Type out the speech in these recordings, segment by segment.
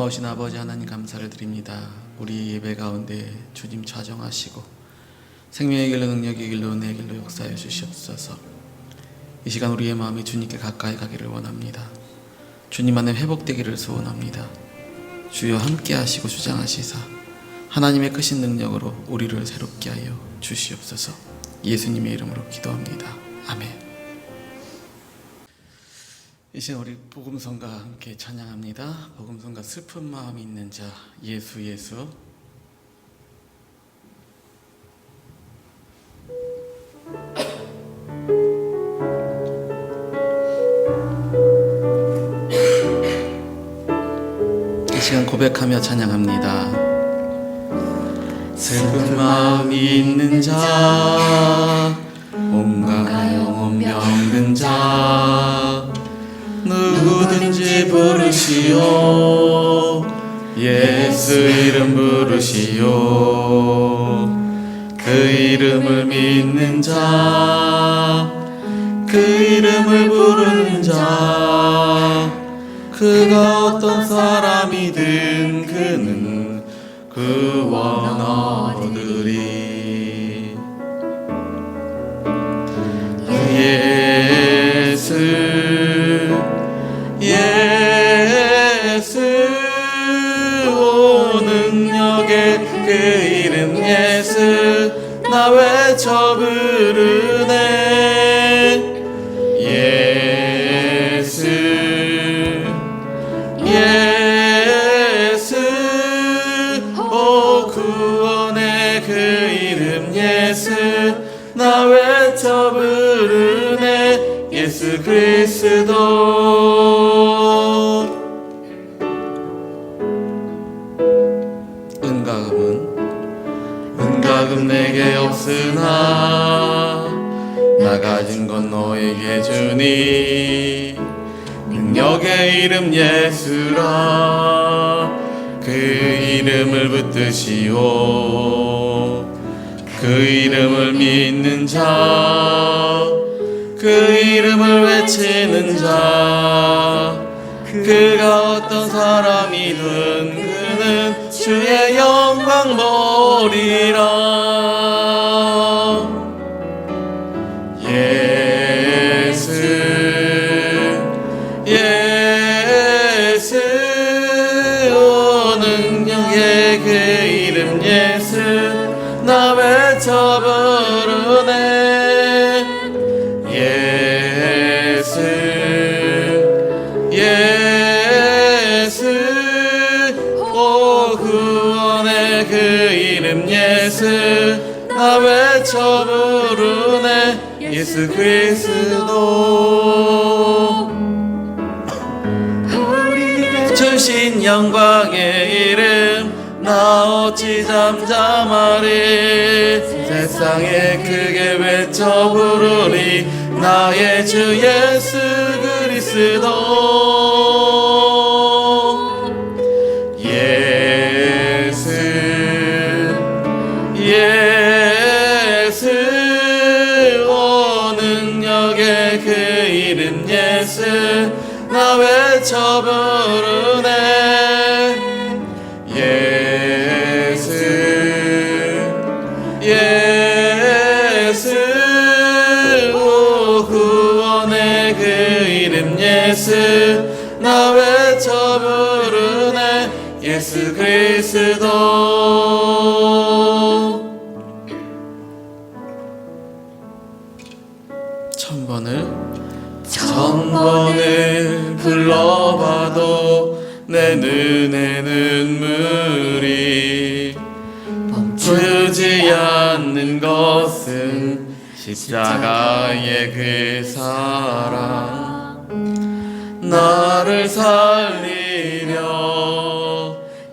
고마우신 아버지 하나님 감사를 드립니다. 우리 예배 가운데 주님 좌정하시고 생명의 길로 능력의 길로 은혜의 길로 역사해 주시옵소서. 이 시간 우리의 마음이 주님께 가까이 가기를 원합니다. 주님 안에 회복되기를 소원합니다. 주여 함께 하시고 주장하시사 하나님의 크신 능력으로 우리를 새롭게 하여 주시옵소서. 예수님의 이름으로 기도합니다. 아멘. 이 시간 우리 복음성과 함께 찬양합니다. 복음성과 슬픈 마음이 있는 자, 예수 예수. 이 시간 고백하며 찬양합니다. 슬픈 마음이 있는 자, 온갖 영혼 병든 자, 누구든지 부르시오. 예수 이름 부르시오. 그 이름을 믿는 자, 그 이름을 부르는 자, 그가 어떤 사람이든 그는 구원 얻으리. 예수 예수 오 능력의 그 이름 예수 나 외쳐 부르네. 예수 예수 오 구원의 그 이름 예수 나 외쳐 부르네. 예수 그리스도. 은가금 내게 없으나 나 가진 건 너에게 주니. 능력의 이름 예수라 그 이름을 붙드시오. 그 이름을 믿는 자, 그 이름을 외치는 자, 그가 어떤 사람이든 그는 주의 영광 보리라. 예수 예수 오 능력의 그 이름 예수 나 외쳐 부르네. 예수 예수 오 구원의 그 이름 예수 나 외쳐 부르네. 예수 그리스도. 우리에게 주신 영광의 이름 나 어찌 잠잠하리. 세상에 크게 외쳐 부르리. 나의 주 예수 그리스도. 예수 예수 오 능력의 그 이름 예수 나 외쳐 부르네. 예수 예수 오 구원의 그 이름 예수 나 외쳐 부르네. 예수 그리스도. 천번을 불러봐도 내 눈에 눈물이 멈추지 않는 것은 십자가의 그 사랑. 나를 살리려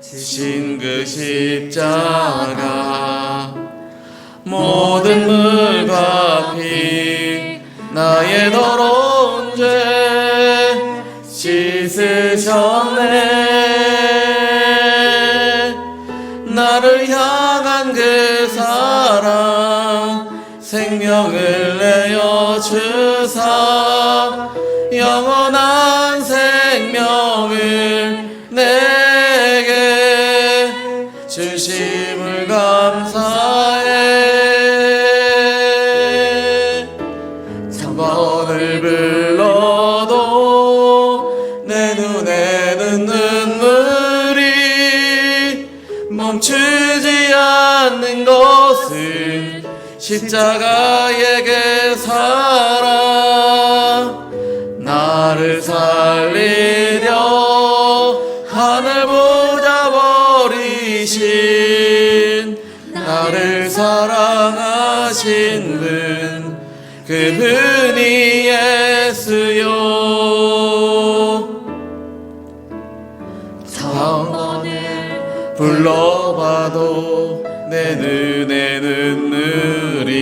지신 그 십자가 모든 물과 피 나의 더러운 죄 씻으셨네. 나를 향한 그 사랑 생명을 내어 주사 영원한 생명을 내 십자가의 그 사랑 나를 살리려 하늘 보자 버리신 나를 사랑하신 분 그분이 예수요. 천번을 불러봐도 내 눈에 눈물이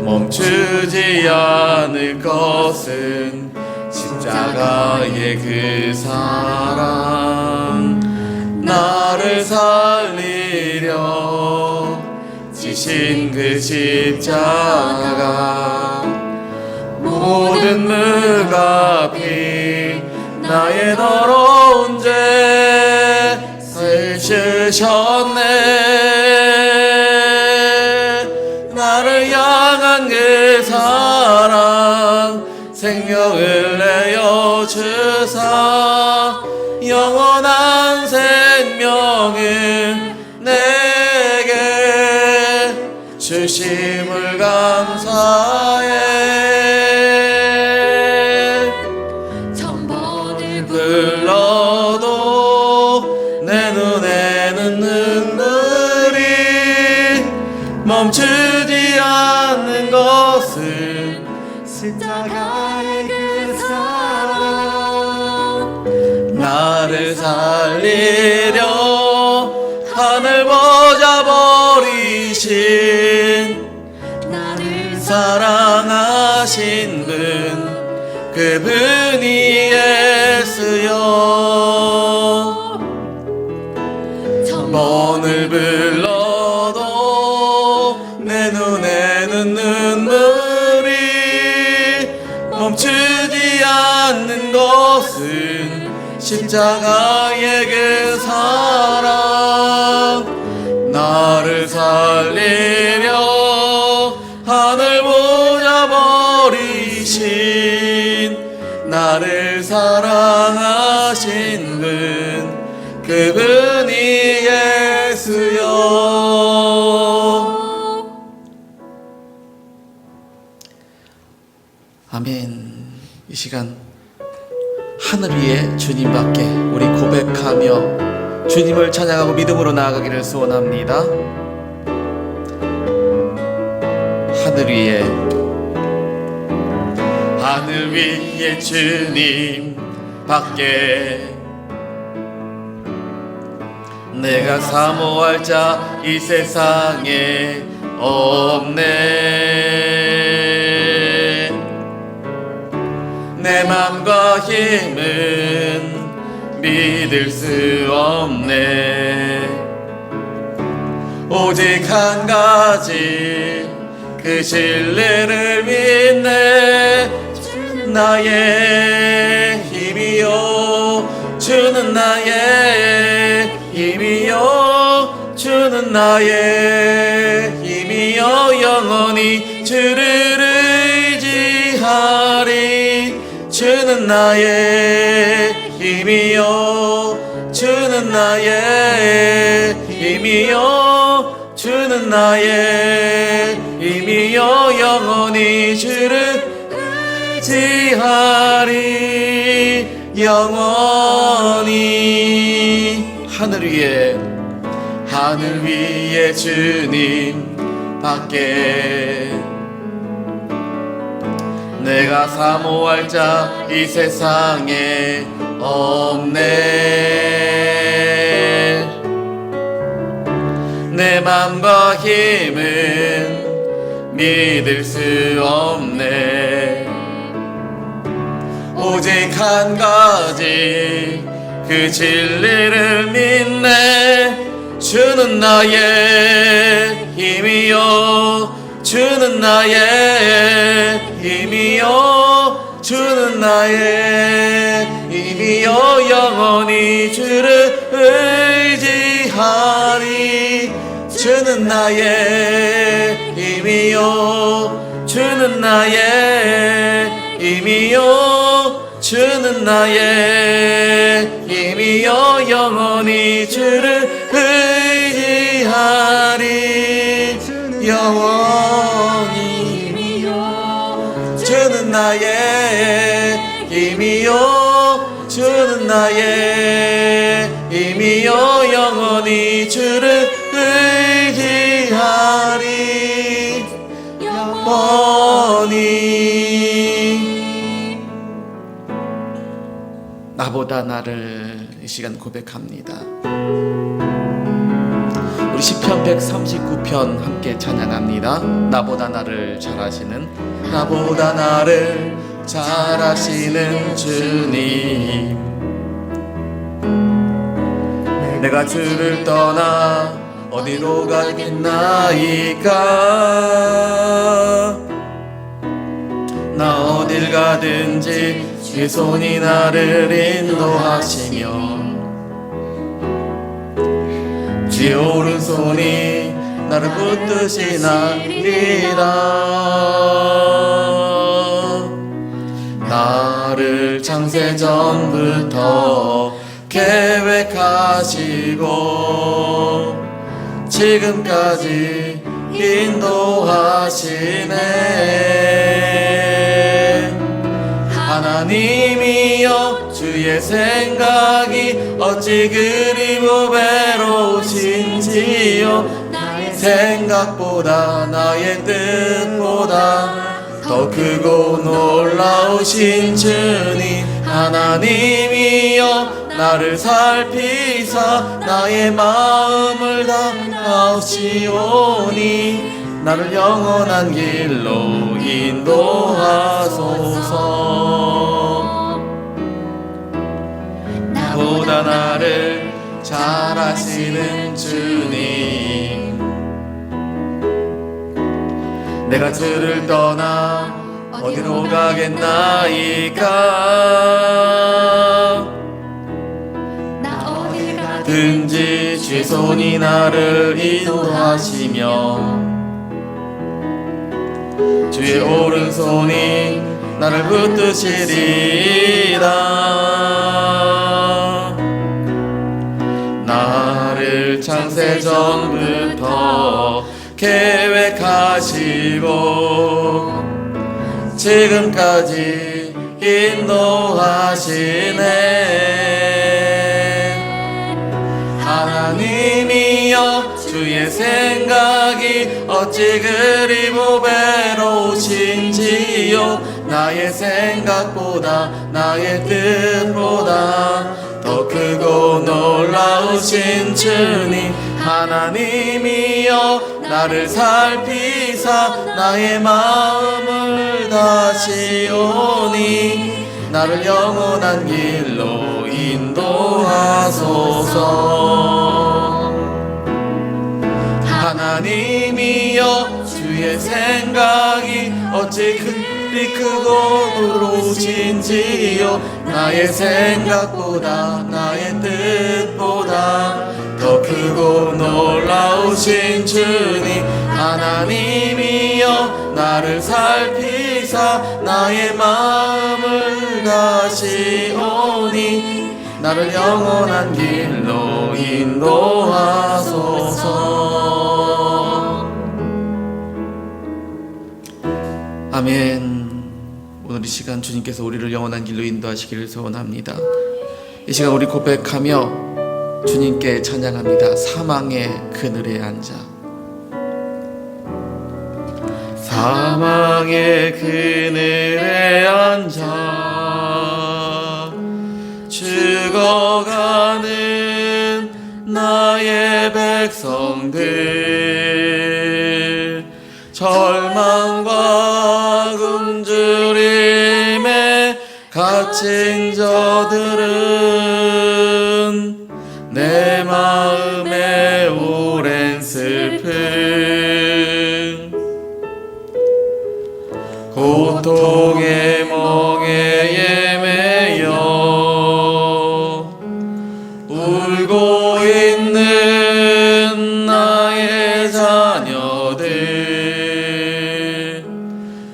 멈추지 않을 것은 십자가의 그 사랑 나를 살리려 지신 그 십자가 모든 무가피 나의 더러운 죄를 씻으셨네. 나를 향한 그 사랑 생명을 내어 주사 영원한 생명을 내게 주심을 감사해. 천번을 불러도 내 눈에는 눈물이 멈추지 않는 것은 십자가의 그 사랑 나를 살리려 하늘 보자 버리신 나를 사랑하신 분 그분이 예수여. 천번을 불러도 내 눈에는 눈물이 멈추지 않는 것은 십자가의 그 사랑 나를 살리려 하늘 보자 버리신 나를 사랑하신 분 그분이 예수여. 아멘. 이 시간 하늘 위에 주님밖에 우리 고백하며 주님을 찬양하고 믿음으로 나아가기를 소원합니다. 하늘 위에 주님 밖에 내가 사모할 자 이 세상에 없네. 내 맘과 힘은 믿을 수 없네. 오직 한 가지 그 진리를 믿네. 나의 힘이요 주는 나의 힘이요 주는 나의 힘이요 영원히 주를 의지하리. 주는 나의 힘이요 주는 나의 힘이요 주는 나의 힘이요 영원히 주를 의지하리. 영원히 하늘 위에 주님 밖에 내가 사모할 자 이 세상에 없네. 내 맘과 힘은 믿을 수 없네. 오직 한 가지 그 진리를 믿네. 주는 나의 힘이요 주는 나의 힘이요 주는 나의 힘이요 영원히 주를 의지하리. 주는 나의 힘이요 주는 나의 힘이요 주는 나의 힘이요 영원히 주를 의지하리. 영원 나의 힘이요 주는 나의 힘이요 영원히 주를 의지하리 영원히. 나보다 나를 이 시간 고백합니다. 우리 시편 139편 함께 찬양합니다. 나보다 나를 잘하시는 나보다 나를 잘하시는 주님, 내가 주를 떠나 어디로 가겠나이까. 나 어딜 가든지 주의 손이 나를 인도하시며 주의 오른손이 나를 붙드시나이다. 나를 창세전부터 계획하시고 지금까지 인도하시네. 하나님이여 주의 생각이 어찌 그리 무배로우신지요. 나의 생각보다 나의 뜻보다 더 크고 놀라우신 주님, 하나님이여 나를 살피사 나의 마음을 다하시오니 나를 영원한 길로 인도하소서. 나보다 나를 잘하시는 주님, 내가 주를 떠나 어디로 가겠나이까. 나 어딜 든지 주의 손이 나를 인도하시며 주의 오른손이 나를 붙드시리라. 나를 창세전부터 계획하시고 지금까지 인도하시네. 하나님이여 주의 생각이 어찌 그리 무배로우신지요. 나의 생각보다 나의 뜻보다 더 크고 놀라우신 주님, 하나님이여 나를 살피사 나의 마음을 다시오니 나를 영원한 길로 인도하소서. 하나님이여 주의 생각이 어찌 그리 크고 놀라우신지요. 나의 생각보다 나의 뜻보다 더 크고 놀라우신 주님, 하나님이여 나를 살피사 나의 마음을 다시오니 나를 영원한 길로 인도하소서. 아멘. 오늘 이 시간 주님께서 우리를 영원한 길로 인도하시기를 소원합니다. 이 시간 우리 고백하며 주님께 찬양합니다. 사망의 그늘에 앉아, 사망의 그늘에 앉아 죽어가는 나의 백성들, 절망과 굶주림에 갇힌 저들은 내 마음에 오랜 슬픔, 고통의 멍에에 매여 울고 있는 나의 자녀들,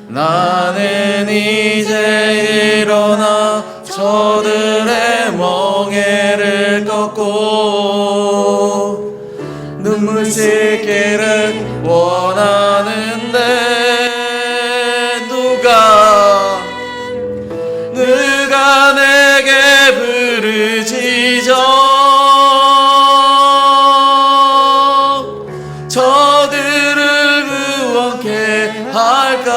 나는 이제 일어나 저들의 멍에를 꺾고 눈물 씻기를 원하는데 누가 할까?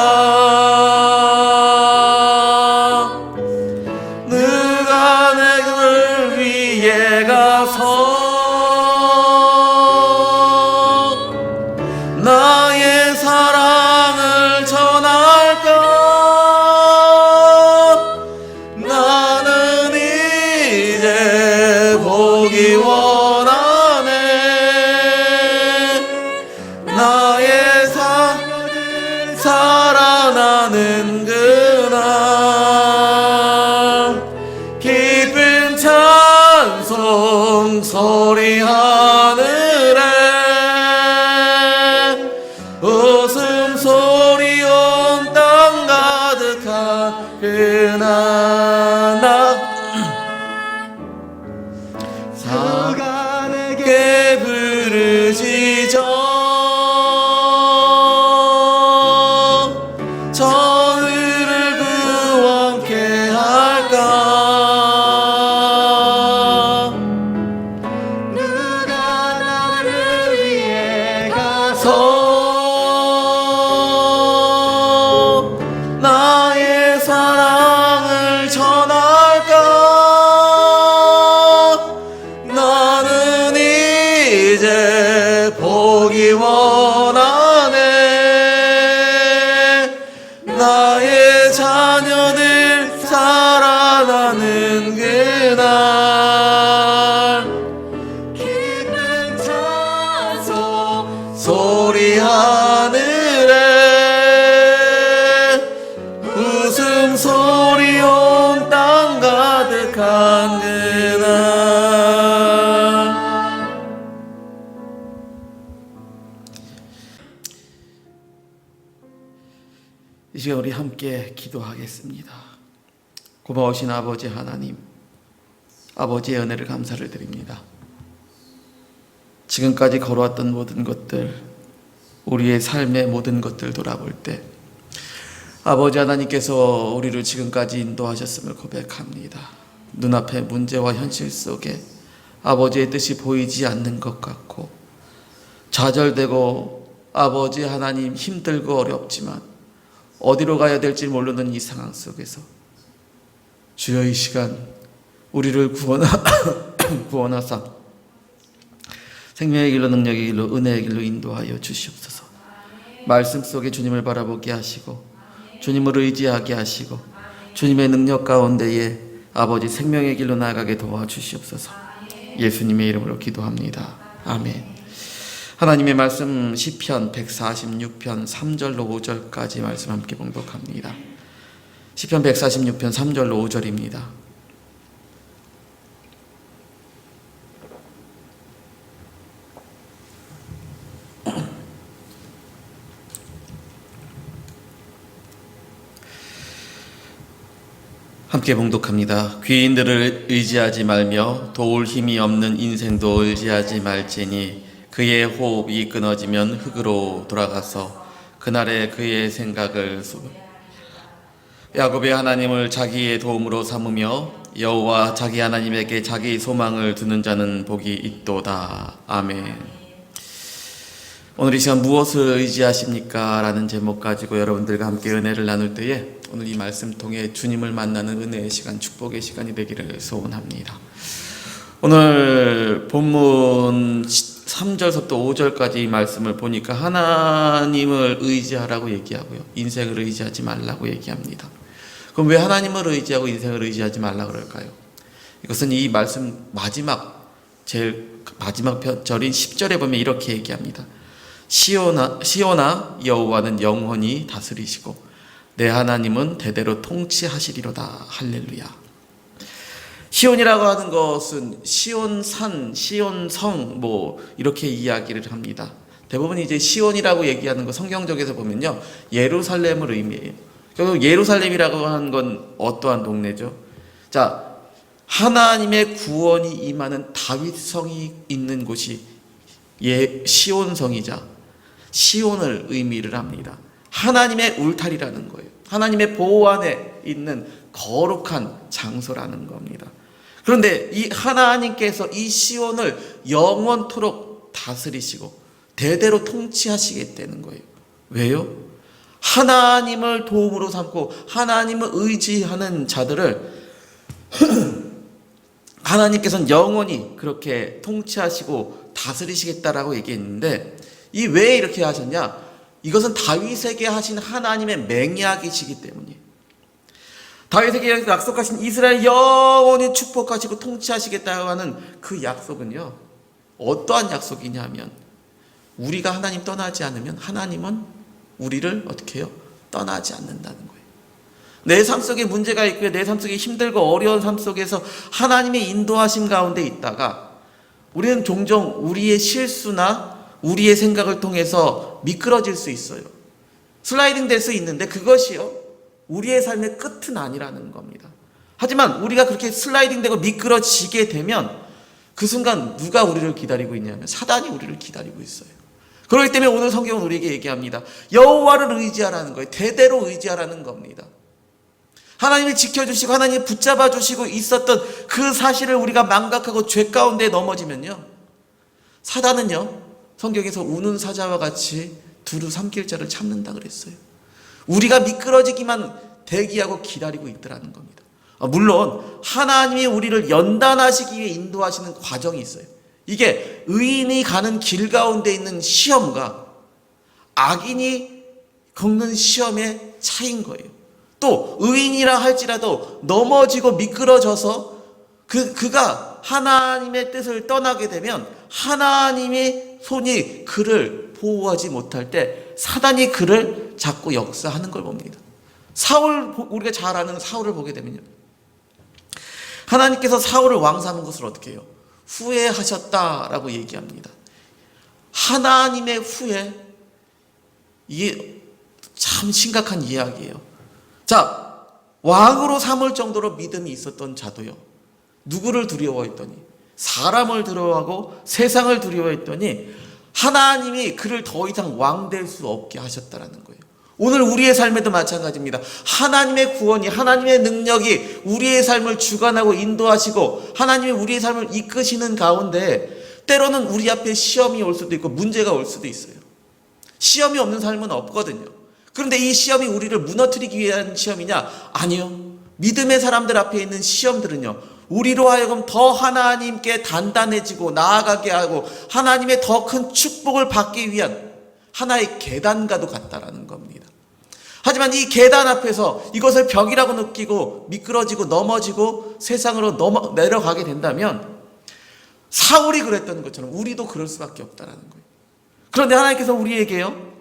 누가 내를 위해 가서 나의 사랑을 전할까? 나는 이제 보기 원하네. 나의 살아나는 그날 깊은 찬송 소리 하늘에 웃음소리 온 땅 가득한 그날 누가 내게 내게 부르시죠. 저희를 구원케 할까? 누가 나를 위해 가서 나의 사랑을 전할까? 나는 이제 보기 원하네. 나의 자녀들 살아나는 그날 깊은 찬송 소리 하늘에 웃음소리 온 땅 가득한 그날. 이 시간 우리 함께 기도하겠습니다. 고마우신 아버지 하나님, 아버지의 은혜를 감사를 드립니다. 지금까지 걸어왔던 모든 것들, 우리의 삶의 모든 것들 돌아볼 때 아버지 하나님께서 우리를 지금까지 인도하셨음을 고백합니다. 눈앞의 문제와 현실 속에 아버지의 뜻이 보이지 않는 것 같고 좌절되고 아버지 하나님 힘들고 어렵지만 어디로 가야 될지 모르는 이 상황 속에서 주여 이 시간 우리를 구원하사 생명의 길로 능력의 길로 은혜의 길로 인도하여 주시옵소서. 말씀 속에 주님을 바라보게 하시고 주님을 의지하게 하시고 주님의 능력 가운데에 아버지 생명의 길로 나아가게 도와주시옵소서. 예수님의 이름으로 기도합니다. 아멘. 하나님의 말씀 시편 146편 3절로 5절까지 말씀 함께 봉독합니다. 시편 146편 3절로 5절입니다. 함께 봉독합니다. 귀인들을 의지하지 말며 도울 힘이 없는 인생도 의지하지 말지니 그의 호흡이 끊어지면 흙으로 돌아가서 그날에 그의 생각을 야곱의 하나님을 자기의 도움으로 삼으며 여호와 자기 하나님에게 자기 소망을 두는 자는 복이 있도다. 아멘. 오늘 이 시간 무엇을 의지하십니까? 라는 제목 가지고 여러분들과 함께 은혜를 나눌 때에 오늘 이 말씀 통해 주님을 만나는 은혜의 시간, 축복의 시간이 되기를 소원합니다. 오늘 본문 3절부터 5절까지 이 말씀을 보니까 하나님을 의지하라고 얘기하고요, 인생을 의지하지 말라고 얘기합니다. 그럼 왜 하나님을 의지하고 인생을 의지하지 말라 그럴까요? 이것은 이 말씀 제일 마지막 절인 10절에 보면 이렇게 얘기합니다. 시온아 여호와는 영원히 다스리시고 내 하나님은 대대로 통치하시리로다. 할렐루야. 시온이라고 하는 것은 시온산, 시온성 이렇게 이야기를 합니다. 대부분 이제 시온이라고 얘기하는 거 성경적에서 보면요, 예루살렘을 의미해요. 결국 예루살렘이라고 하는 건 어떠한 동네죠? 자, 하나님의 구원이 임하는 다윗성이 있는 곳이 시온성이자 시온을 의미를 합니다. 하나님의 울타리라는 거예요. 하나님의 보호 안에 있는 거룩한 장소라는 겁니다. 그런데 이 하나님께서 이 시온을 영원토록 다스리시고 대대로 통치하시겠다는 거예요. 왜요? 하나님을 도움으로 삼고 하나님을 의지하는 자들을 하나님께서는 영원히 그렇게 통치하시고 다스리시겠다라고 얘기했는데, 이 왜 이렇게 하셨냐? 이것은 다윗에게 하신 하나님의 맹약이시기 때문이에요. 다윗에게 약속하신 이스라엘 영원히 축복하시고 통치하시겠다고 하는 그 약속은요, 어떠한 약속이냐면, 우리가 하나님 떠나지 않으면 하나님은 우리를 어떻게 해요? 떠나지 않는다는 거예요. 내 삶 속에 문제가 있고요, 내 삶 속에 힘들고 어려운 삶 속에서 하나님의 인도하심 가운데 있다가 우리는 종종 우리의 실수나 우리의 생각을 통해서 미끄러질 수 있어요. 슬라이딩 될 수 있는데 그것이요, 우리의 삶의 끝은 아니라는 겁니다. 하지만 우리가 그렇게 슬라이딩 되고 미끄러지게 되면 그 순간 누가 우리를 기다리고 있냐면 사단이 우리를 기다리고 있어요. 그렇기 때문에 오늘 성경은 우리에게 얘기합니다. 여호와를 의지하라는 거예요. 대대로 의지하라는 겁니다. 하나님이 지켜주시고 하나님이 붙잡아 주시고 있었던 그 사실을 우리가 망각하고 죄 가운데 넘어지면요, 사단은요, 성경에서 우는 사자와 같이 두루 삼킬 자를 참는다 그랬어요. 우리가 미끄러지기만 대기하고 기다리고 있더라는 겁니다. 물론 하나님이 우리를 연단하시기 위해 인도하시는 과정이 있어요. 이게 의인이 가는 길 가운데 있는 시험과 악인이 겪는 시험의 차이인 거예요. 또 의인이라 할지라도 넘어지고 미끄러져서 그가 하나님의 뜻을 떠나게 되면 하나님의 손이 그를 보호하지 못할 때 사단이 그를 자꾸 역사하는 걸 봅니다. 사울, 우리가 잘 아는 사울을 보게 되면요, 하나님께서 사울을 왕 삼은 것을 어떻게 해요? 후회하셨다라고 얘기합니다. 하나님의 후회, 이게 참 심각한 이야기예요. 자, 왕으로 삼을 정도로 믿음이 있었던 자도요, 누구를 두려워했더니? 사람을 두려워하고 세상을 두려워했더니 하나님이 그를 더 이상 왕 될 수 없게 하셨다라는 거예요. 오늘 우리의 삶에도 마찬가지입니다. 하나님의 구원이, 하나님의 능력이 우리의 삶을 주관하고 인도하시고 하나님이 우리의 삶을 이끄시는 가운데 때로는 우리 앞에 시험이 올 수도 있고 문제가 올 수도 있어요. 시험이 없는 삶은 없거든요. 그런데 이 시험이 우리를 무너뜨리기 위한 시험이냐? 아니요. 믿음의 사람들 앞에 있는 시험들은요, 우리로 하여금 더 하나님께 단단해지고 나아가게 하고 하나님의 더 큰 축복을 받기 위한 하나의 계단과도 같다라는 겁니다. 하지만 이 계단 앞에서 이것을 벽이라고 느끼고 미끄러지고 넘어지고 세상으로 내려가게 된다면 사울이 그랬던 것처럼 우리도 그럴 수밖에 없다라는 거예요. 그런데 하나님께서 우리에게요,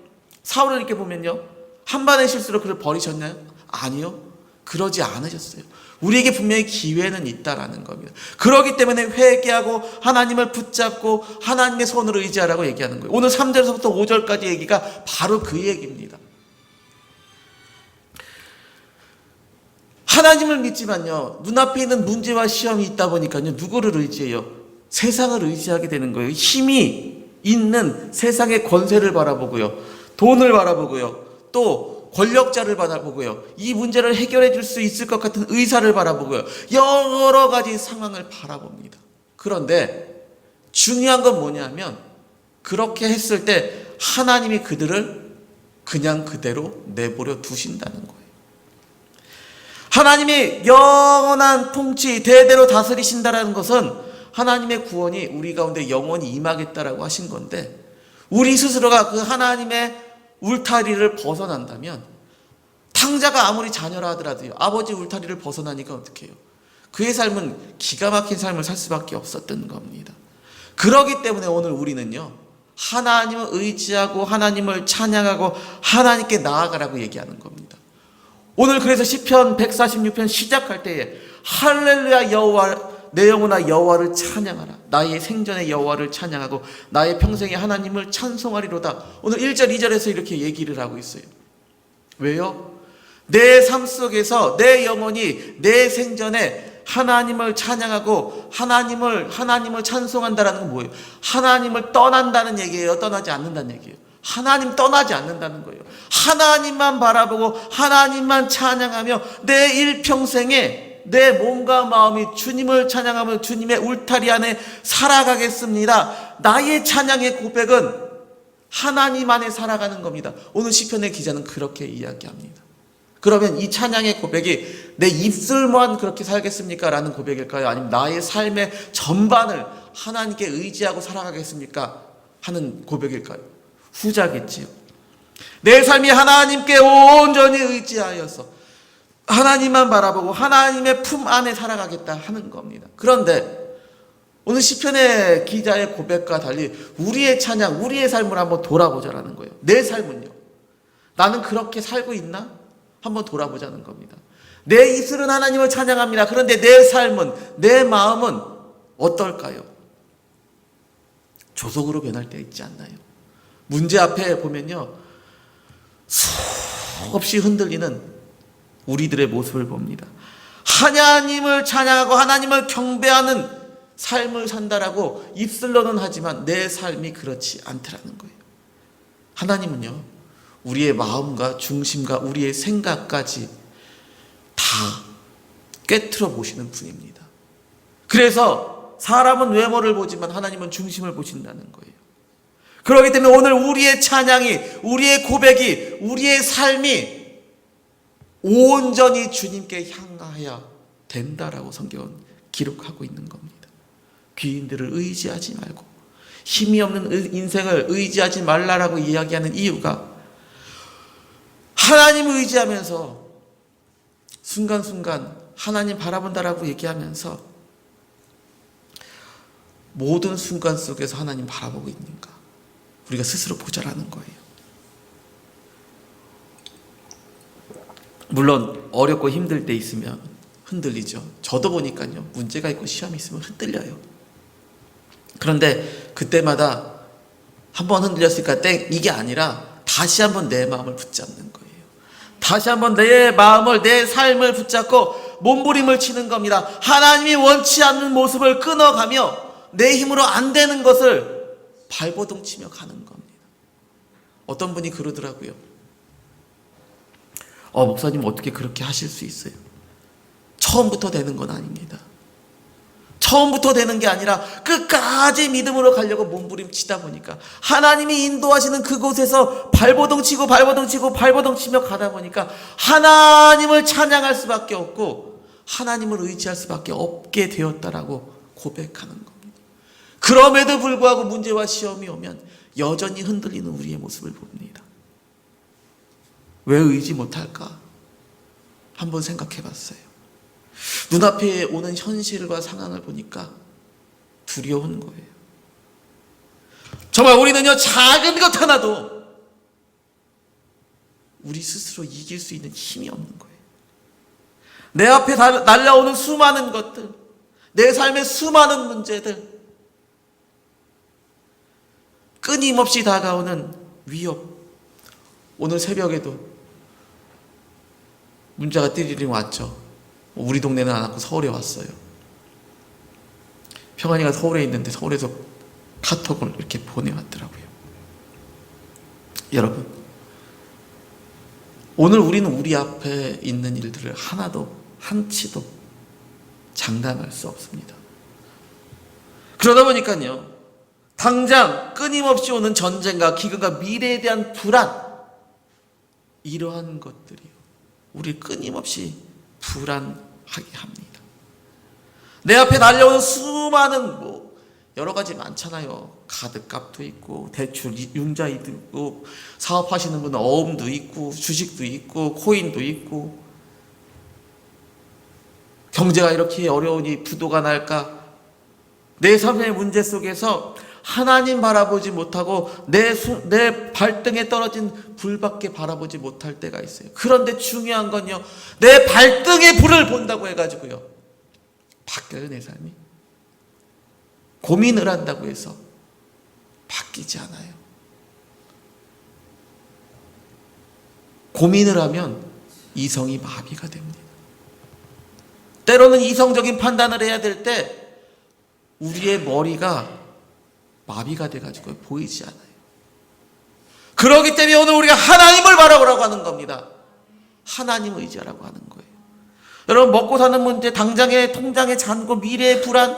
사울을 이렇게 보면요, 한 번의 실수로 그를 버리셨나요? 아니요. 그러지 않으셨어요. 우리에게 분명히 기회는 있다라는 겁니다. 그렇기 때문에 회개하고 하나님을 붙잡고 하나님의 손을 의지하라고 얘기하는 거예요. 오늘 3절에서부터 5절까지 얘기가 바로 그 얘기입니다. 하나님을 믿지만요, 눈앞에 있는 문제와 시험이 있다 보니까요, 누구를 의지해요? 세상을 의지하게 되는 거예요. 힘이 있는 세상의 권세를 바라보고요, 돈을 바라보고요, 또 권력자를 바라보고요, 이 문제를 해결해 줄 수 있을 것 같은 의사를 바라보고요, 여러 가지 상황을 바라봅니다. 그런데 중요한 건 뭐냐면 그렇게 했을 때 하나님이 그들을 그냥 그대로 내버려 두신다는 거예요. 하나님이 영원한 통치, 대대로 다스리신다는 것은 하나님의 구원이 우리 가운데 영원히 임하겠다라고 하신 건데, 우리 스스로가 그 하나님의 울타리를 벗어난다면, 탕자가 아무리 자녀라 하더라도요, 아버지 울타리를 벗어나니까 어떻게 해요? 그의 삶은 기가 막힌 삶을 살 수밖에 없었던 겁니다. 그렇기 때문에 오늘 우리는요, 하나님을 의지하고 하나님을 찬양하고 하나님께 나아가라고 얘기하는 겁니다. 오늘 그래서 시편 146편 시작할 때에 할렐루야 여호와, 내 영혼아 여호와를 찬양하라. 나의 생전의 여호와를 찬양하고 나의 평생에 하나님을 찬송하리로다. 오늘 1절 2절에서 이렇게 얘기를 하고 있어요. 왜요? 내 삶 속에서 내 영혼이 내 생전에 하나님을 찬양하고 하나님을 찬송한다라는 건 뭐예요? 하나님을 떠난다는 얘기예요? 떠나지 않는다는 얘기예요? 하나님 떠나지 않는다는 거예요. 하나님만 바라보고 하나님만 찬양하며 내 일평생에 내 몸과 마음이 주님을 찬양하며 주님의 울타리 안에 살아가겠습니다. 나의 찬양의 고백은 하나님 안에 살아가는 겁니다. 오늘 시편의 기자는 그렇게 이야기합니다. 그러면 이 찬양의 고백이 내 입술만 그렇게 살겠습니까? 라는 고백일까요? 아니면 나의 삶의 전반을 하나님께 의지하고 살아가겠습니까? 하는 고백일까요? 후자겠지요. 내 삶이 하나님께 온전히 의지하여서 하나님만 바라보고 하나님의 품 안에 살아가겠다 하는 겁니다. 그런데 오늘 시편의 기자의 고백과 달리 우리의 찬양, 우리의 삶을 한번 돌아보자라는 거예요. 내 삶은요? 나는 그렇게 살고 있나? 한번 돌아보자는 겁니다. 내 입술은 하나님을 찬양합니다. 그런데 내 삶은, 내 마음은 어떨까요? 조속으로 변할 때 있지 않나요? 문제 앞에 보면요, 수없이 흔들리는 우리들의 모습을 봅니다. 하나님을 찬양하고 하나님을 경배하는 삶을 산다라고 입술로는 하지만 내 삶이 그렇지 않더라는 거예요. 하나님은요, 우리의 마음과 중심과 우리의 생각까지 다 꿰뚫어 보시는 분입니다. 그래서 사람은 외모를 보지만 하나님은 중심을 보신다는 거예요. 그렇기 때문에 오늘 우리의 찬양이, 우리의 고백이, 우리의 삶이 온전히 주님께 향하여야 된다라고 성경은 기록하고 있는 겁니다. 귀인들을 의지하지 말고 힘이 없는 인생을 의지하지 말라라고 이야기하는 이유가 하나님을 의지하면서 순간순간 하나님 바라본다라고 얘기하면서 모든 순간 속에서 하나님 바라보고 있는가? 우리가 스스로 보자라는 거예요. 물론 어렵고 힘들 때 있으면 흔들리죠. 저도 보니까요, 문제가 있고 시험이 있으면 흔들려요. 그런데 그때마다 한번 흔들렸으니까 땡, 이게 아니라 다시 한번 내 마음을 붙잡는 거예요. 다시 한번 내 마음을, 내 삶을 붙잡고 몸부림을 치는 겁니다. 하나님이 원치 않는 모습을 끊어가며 내 힘으로 안 되는 것을 발버둥 치며 가는 겁니다. 어떤 분이 그러더라고요. 목사님 어떻게 그렇게 하실 수 있어요? 처음부터 되는 건 아닙니다. 처음부터 되는 게 아니라 끝까지 믿음으로 가려고 몸부림치다 보니까 하나님이 인도하시는 그곳에서 발버둥 치고 발버둥 치고 발버둥 치며 가다 보니까 하나님을 찬양할 수밖에 없고 하나님을 의지할 수밖에 없게 되었다라고 고백하는 겁니다. 그럼에도 불구하고 문제와 시험이 오면 여전히 흔들리는 우리의 모습을 봅니다. 왜 의지 못할까? 한번 생각해 봤어요. 눈앞에 오는 현실과 상황을 보니까 두려운 거예요. 정말 우리는요, 작은 것 하나도 우리 스스로 이길 수 있는 힘이 없는 거예요. 내 앞에 날라오는 수많은 것들, 내 삶의 수많은 문제들, 끊임없이 다가오는 위협. 오늘 새벽에도 문자가 띠리링 왔죠. 우리 동네는 안 왔고 서울에 왔어요. 평안이가 서울에 있는데 서울에서 카톡을 이렇게 보내왔더라고요. 여러분, 오늘 우리는 우리 앞에 있는 일들을 하나도 한치도 장담할 수 없습니다. 그러다 보니까요, 당장 끊임없이 오는 전쟁과 기근과 미래에 대한 불안, 이러한 것들이요, 우리 끊임없이 불안하게 합니다. 내 앞에 날려오는 수많은 여러 가지 많잖아요. 카드값도 있고 대출 융자도 있고 사업하시는 분은 어음도 있고 주식도 있고 코인도 있고 경제가 이렇게 어려우니 부도가 날까? 내 삶의 문제 속에서 하나님 바라보지 못하고 내 발등에 떨어진 불밖에 바라보지 못할 때가 있어요. 그런데 중요한 건요, 내 발등에 불을 본다고 해가지고요, 바뀌어요 내 삶이? 고민을 한다고 해서 바뀌지 않아요. 고민을 하면 이성이 마비가 됩니다. 때로는 이성적인 판단을 해야 될 때 우리의 머리가 마비가 돼가지고 보이지 않아요. 그렇기 때문에 오늘 우리가 하나님을 바라보라고 하는 겁니다. 하나님 의지하라고 하는 거예요. 여러분, 먹고 사는 문제, 당장의 통장의 잔고, 미래의 불안,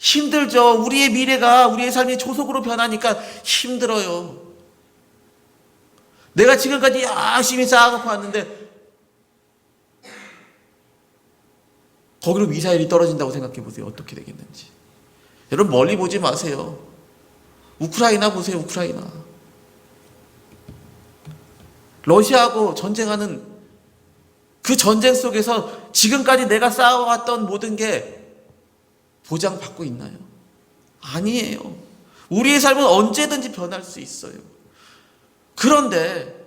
힘들죠. 우리의 미래가, 우리의 삶이 조속으로 변하니까 힘들어요. 내가 지금까지 열심히 쌓아놓고 왔는데 거기로 미사일이 떨어진다고 생각해 보세요. 어떻게 되겠는지. 여러분 멀리 보지 마세요. 우크라이나 보세요. 우크라이나. 러시아하고 전쟁하는 그 전쟁 속에서 지금까지 내가 쌓아왔던 모든 게 보장받고 있나요? 아니에요. 우리의 삶은 언제든지 변할 수 있어요. 그런데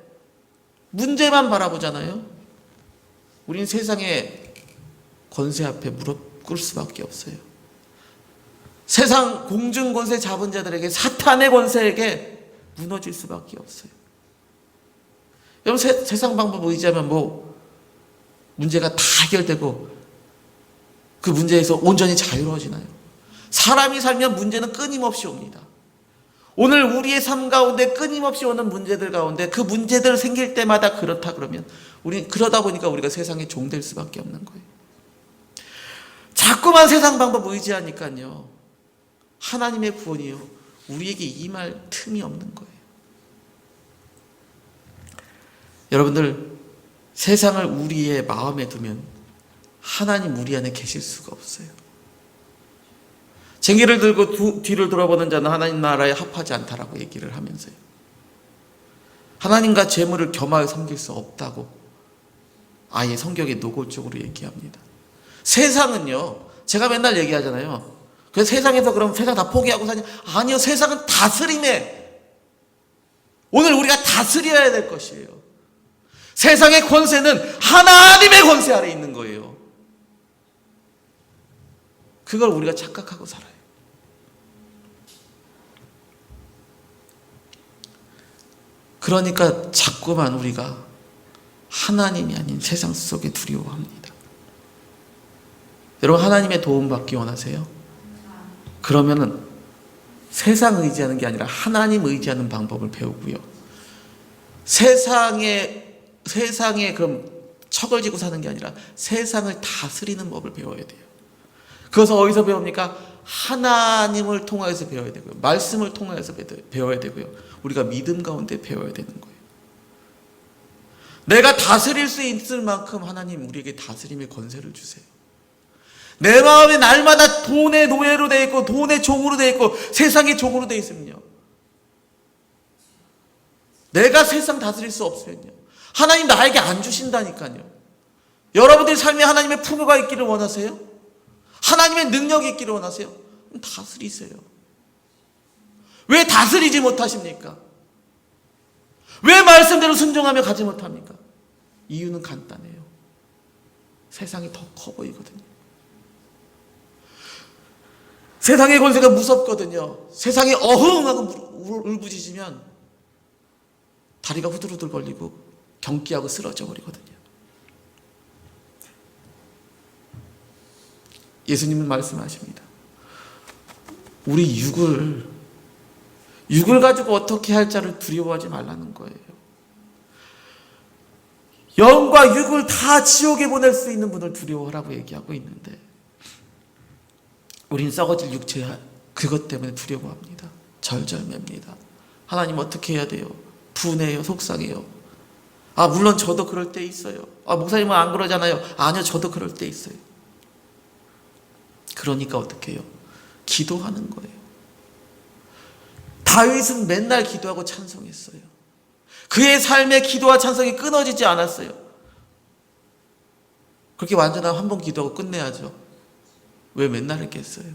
문제만 바라보잖아요. 우린 세상의 권세 앞에 무릎 꿇을 수밖에 없어요. 세상 공중 권세 잡은 자들에게, 사탄의 권세에게 무너질 수밖에 없어요. 여러분 세상 방법 의지하면 문제가 다 해결되고 그 문제에서 온전히 자유로워지나요? 사람이 살면 문제는 끊임없이 옵니다. 오늘 우리의 삶 가운데 끊임없이 오는 문제들 가운데 그 문제들 생길 때마다 그렇다 그러면 그러다 보니까 우리가 세상의 종 될 수밖에 없는 거예요. 자꾸만 세상 방법 의지하니까요. 하나님의 구원이요. 우리에게 임할 틈이 없는 거예요. 여러분들 세상을 우리의 마음에 두면 하나님 우리 안에 계실 수가 없어요. 쟁기를 들고 뒤를 돌아보는 자는 하나님 나라에 합하지 않다라고 얘기를 하면서요. 하나님과 재물을 겸하여 섬길 수 없다고 아예 성경에 노골적으로 얘기합니다. 세상은요, 제가 맨날 얘기하잖아요. 그래서 세상에서 그럼 세상 다 포기하고 사냐? 아니요, 세상은 다스림에 오늘 우리가 다스려야 될 것이에요. 세상의 권세는 하나님의 권세 아래 있는 거예요. 그걸 우리가 착각하고 살아요. 그러니까 자꾸만 우리가 하나님이 아닌 세상 속에 두려워합니다. 여러분 하나님의 도움 받기 원하세요? 그러면은 세상 의지하는 게 아니라 하나님 의지하는 방법을 배우고요. 세상에 그럼 척을 지고 사는 게 아니라 세상을 다스리는 법을 배워야 돼요. 그것은 어디서 배웁니까? 하나님을 통하여서 배워야 되고요. 말씀을 통하여서 배워야 되고요. 우리가 믿음 가운데 배워야 되는 거예요. 내가 다스릴 수 있을 만큼 하나님 우리에게 다스림의 권세를 주세요. 내 마음이 날마다 돈의 노예로 되어 있고 돈의 종으로 되어 있고 세상의 종으로 되어 있으면요. 내가 세상 다스릴 수 없으면요. 하나님 나에게 안 주신다니까요. 여러분들의 삶에 하나님의 풍요가 있기를 원하세요? 하나님의 능력이 있기를 원하세요? 그럼 다스리세요. 왜 다스리지 못하십니까? 왜 말씀대로 순종하며 가지 못합니까? 이유는 간단해요. 세상이 더 커 보이거든요. 세상의 권세가 무섭거든요. 세상이 어흥하고 울부짖으면 다리가 후들후들 걸리고 경기하고 쓰러져 버리거든요. 예수님은 말씀하십니다. 우리 육을 가지고 어떻게 할 자를 두려워하지 말라는 거예요. 영과 육을 다 지옥에 보낼 수 있는 분을 두려워하라고 얘기하고 있는데 우린 썩어질 육체 그것 때문에 두려워합니다. 절절맵니다. 하나님 어떻게 해야 돼요? 분해요, 속상해요. 물론 저도 그럴 때 있어요. 목사님은 안 그러잖아요. 아니요, 저도 그럴 때 있어요. 그러니까 어떻게 해요? 기도하는 거예요. 다윗은 맨날 기도하고 찬송했어요. 그의 삶의 기도와 찬송이 끊어지지 않았어요. 그렇게 완전한 한 번 기도하고 끝내야죠. 왜 맨날 했겠어요?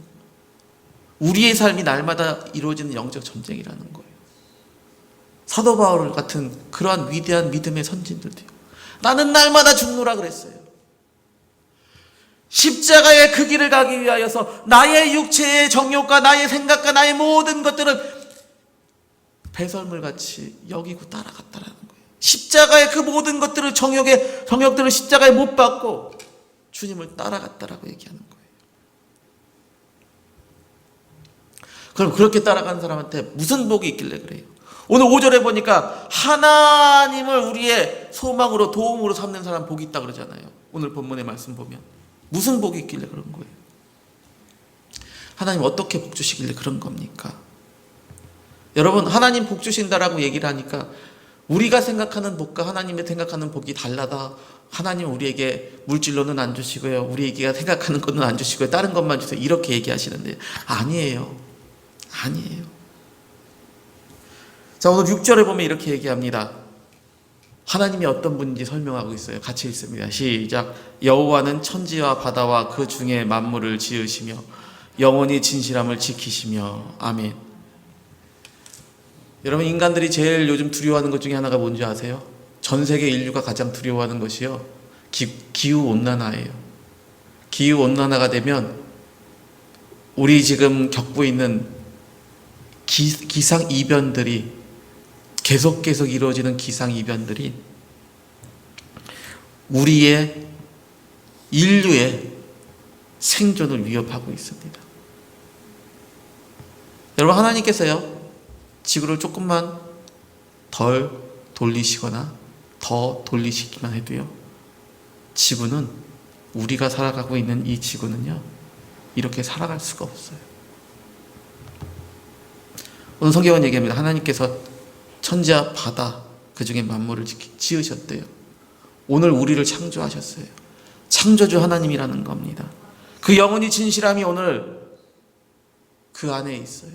우리의 삶이 날마다 이루어지는 영적 전쟁이라는 거예요. 사도 바울 같은 그러한 위대한 믿음의 선진들도요. 나는 날마다 죽노라 그랬어요. 십자가의 그 길을 가기 위하여서 나의 육체의 정욕과 나의 생각과 나의 모든 것들을 배설물같이 여기고 따라갔다라는 거예요. 십자가의 그 모든 것들을 정욕들을 십자가에 못 박고 주님을 따라갔다라고 얘기하는 거예요. 그럼 그렇게 따라간 사람한테 무슨 복이 있길래 그래요? 오늘 5절에 보니까 하나님을 우리의 소망으로 도움으로 삼는 사람 복이 있다 그러잖아요. 오늘 본문의 말씀 보면 무슨 복이 있길래 그런 거예요? 하나님 어떻게 복 주시길래 그런 겁니까? 여러분, 하나님 복 주신다라고 얘기를 하니까 우리가 생각하는 복과 하나님이 생각하는 복이 달라다. 하나님 우리에게 물질로는 안 주시고요, 우리에게 생각하는 것은 안 주시고요, 다른 것만 주세요, 이렇게 얘기하시는데 아니에요. 자, 오늘 6절에 보면 이렇게 얘기합니다. 하나님이 어떤 분인지 설명하고 있어요. 같이 읽습니다. 시작. 여호와는 천지와 바다와 그 중에 만물을 지으시며 영원히 진실함을 지키시며. 아멘. 여러분, 인간들이 제일 요즘 두려워하는 것 중에 하나가 뭔지 아세요? 전 세계 인류가 가장 두려워하는 것이요, 기후온난화예요. 기후온난화가 되면 우리 지금 겪고 있는 기상이변들이 계속 이루어지는 기상이변들이 우리의 인류의 생존을 위협하고 있습니다. 여러분, 하나님께서요, 지구를 조금만 덜 돌리시거나 더 돌리시기만 해도요, 지구는, 우리가 살아가고 있는 이 지구는요, 이렇게 살아갈 수가 없어요. 오늘 성경은 얘기합니다. 하나님께서 천지와 바다 그 중에 만물을 지으셨대요. 오늘 우리를 창조하셨어요. 창조주 하나님이라는 겁니다. 그 영원히 진실함이 오늘 그 안에 있어요.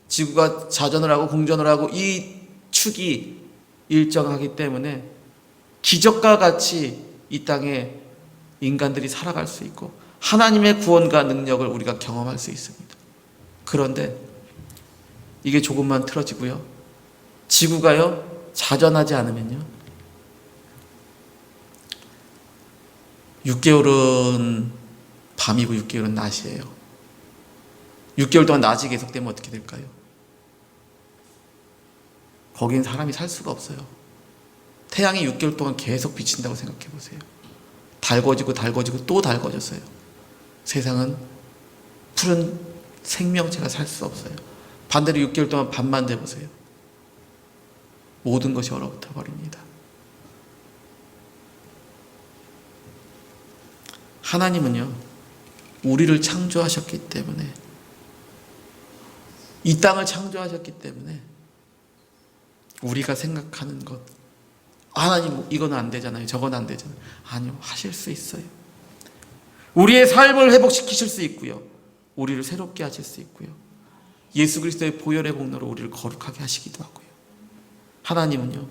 지구가 자전을 하고 공전을 하고 이 축이 일정하기 때문에 기적과 같이 이 땅에 인간들이 살아갈 수 있고 하나님의 구원과 능력을 우리가 경험할 수 있습니다. 그런데 이게 조금만 틀어지고요, 지구가요 자전하지 않으면요, 6개월은 밤이고 6개월은 낮이에요. 6개월 동안 낮이 계속되면 어떻게 될까요? 거긴 사람이 살 수가 없어요. 태양이 6개월 동안 계속 비친다고 생각해 보세요. 달궈지고 또 달궈졌어요. 세상은 푸른 생명체가 살 수 없어요. 반대로 6개월 동안 밤만 돼보세요. 모든 것이 얼어붙어 버립니다. 하나님은요, 우리를 창조하셨기 때문에, 이 땅을 창조하셨기 때문에 우리가 생각하는 것, 하나님 이건 안 되잖아요, 저건 안 되잖아요, 아니요, 하실 수 있어요. 우리의 삶을 회복시키실 수 있고요, 우리를 새롭게 하실 수 있고요, 예수 그리스도의 보혈의 공로로 우리를 거룩하게 하시기도 하고요. 하나님은요,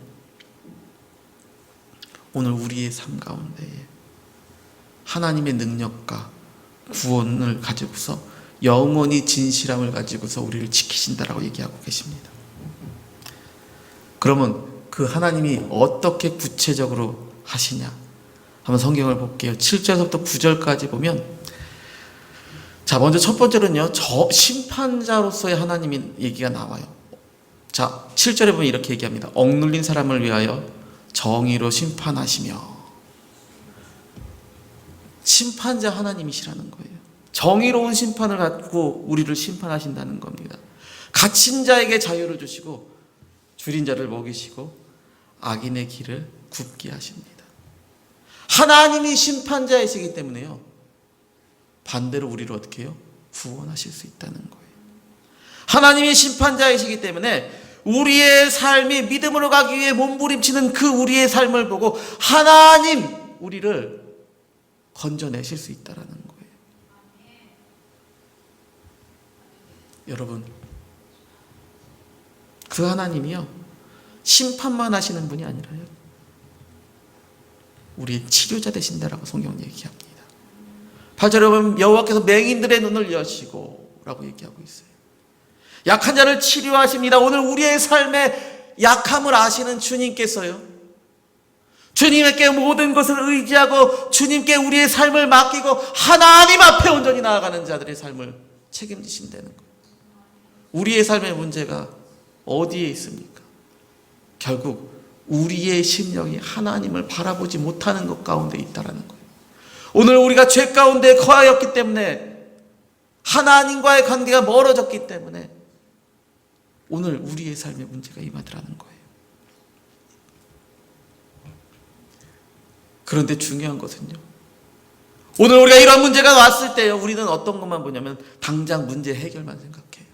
오늘 우리의 삶 가운데에 하나님의 능력과 구원을 가지고서 영원히 진실함을 가지고서 우리를 지키신다라고 얘기하고 계십니다. 그러면 그 하나님이 어떻게 구체적으로 하시냐, 한번 성경을 볼게요. 7절부터 9절까지 보면, 자, 먼저 첫 번째로는요, 심판자로서의 하나님의 얘기가 나와요. 자, 7절에 보면 이렇게 얘기합니다. 억눌린 사람을 위하여 정의로 심판하시며. 심판자 하나님이시라는 거예요. 정의로운 심판을 갖고 우리를 심판하신다는 겁니다. 갇힌 자에게 자유를 주시고 줄인 자를 먹이시고 악인의 길을 굽게 하십니다. 하나님이 심판자이시기 때문에요, 반대로 우리를 어떻게 해요? 구원하실 수 있다는 거예요. 하나님이 심판자이시기 때문에 우리의 삶이 믿음으로 가기 위해 몸부림치는 그 우리의 삶을 보고 하나님, 우리를 건져내실 수 있다는 거예요. 여러분, 그 하나님이요, 심판만 하시는 분이 아니라요, 우리의 치료자 되신다라고 성경 얘기합니다. 8절에 보면 여호와께서 맹인들의 눈을 여시고 라고 얘기하고 있어요. 약한 자를 치료하십니다. 오늘 우리의 삶의 약함을 아시는 주님께서요, 주님께 모든 것을 의지하고 주님께 우리의 삶을 맡기고 하나님 앞에 온전히 나아가는 자들의 삶을 책임지신다는 거예요. 우리의 삶의 문제가 어디에 있습니까? 결국 우리의 심령이 하나님을 바라보지 못하는 것 가운데 있다는 거예요. 오늘 우리가 죄 가운데 거하였기 때문에, 하나님과의 관계가 멀어졌기 때문에 오늘 우리의 삶의 문제가 임하더라는 거예요. 그런데 중요한 것은요, 오늘 우리가 이런 문제가 왔을 때 우리는 어떤 것만 보냐면 당장 문제 해결만 생각해요.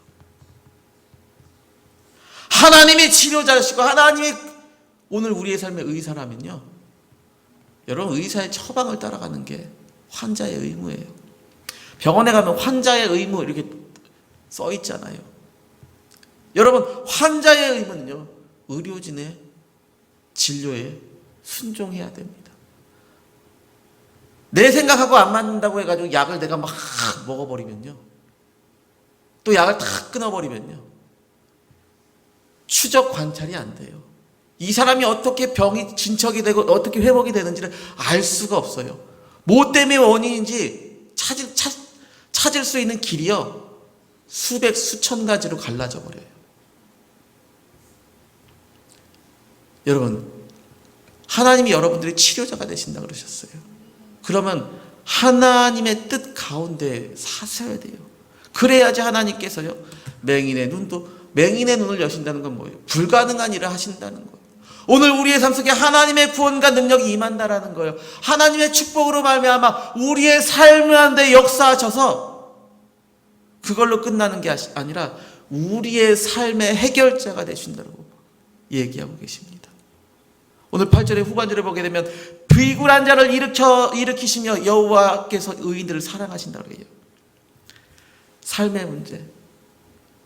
하나님이 치료자시고 하나님이 오늘 우리의 삶의 의사라면요, 여러분, 의사의 처방을 따라가는 게 환자의 의무예요. 병원에 가면 환자의 의무 이렇게 써 있잖아요. 여러분, 환자의 의무는요, 의료진의 진료에 순종해야 됩니다. 내 생각하고 안 맞는다고 해가지고 약을 내가 막 먹어버리면요, 또 약을 다 끊어버리면요, 추적 관찰이 안 돼요. 이 사람이 어떻게 병이 진척이 되고 어떻게 회복이 되는지를 알 수가 없어요. 뭐 때문에 원인인지 찾을 수 있는 길이요, 수백 수천 가지로 갈라져 버려요. 여러분, 하나님이 여러분들의 치료자가 되신다 그러셨어요. 그러면 하나님의 뜻 가운데 사셔야 돼요. 그래야지 하나님께서요, 맹인의 눈을 여신다는 건 뭐예요? 불가능한 일을 하신다는 거예요. 오늘 우리의 삶 속에 하나님의 구원과 능력이 임한다라는 거예요. 하나님의 축복으로 말미암아 우리의 삶 가운데 역사하셔서 그걸로 끝나는 게 아니라 우리의 삶의 해결자가 되신다고 얘기하고 계십니다. 오늘 8절의 후반절에 보게 되면 비굴한 자를 일으키시며 여호와께서 의인들을 사랑하신다고 해요. 삶의 문제,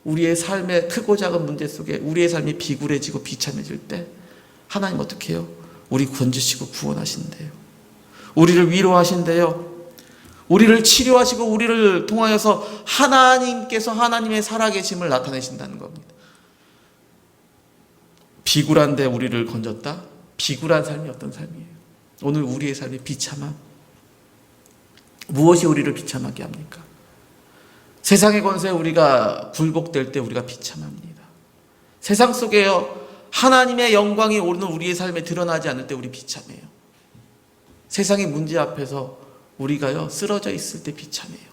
우리의 삶의 크고 작은 문제 속에 우리의 삶이 비굴해지고 비참해질 때 하나님 어떻게 해요? 우리 건지시고 구원하신대요. 우리를 위로하신대요. 우리를 치료하시고 우리를 통하여서 하나님께서 하나님의 살아계심을 나타내신다는 겁니다. 비굴한데 우리를 건졌다? 비굴한 삶이 어떤 삶이에요? 오늘 우리의 삶의 비참함, 무엇이 우리를 비참하게 합니까? 세상의 권세에 우리가 굴복될 때 우리가 비참합니다. 세상 속에요, 하나님의 영광이 오늘 우리의 삶에 드러나지 않을 때 우리 비참해요. 세상의 문제 앞에서 우리가요, 쓰러져 있을 때 비참해요.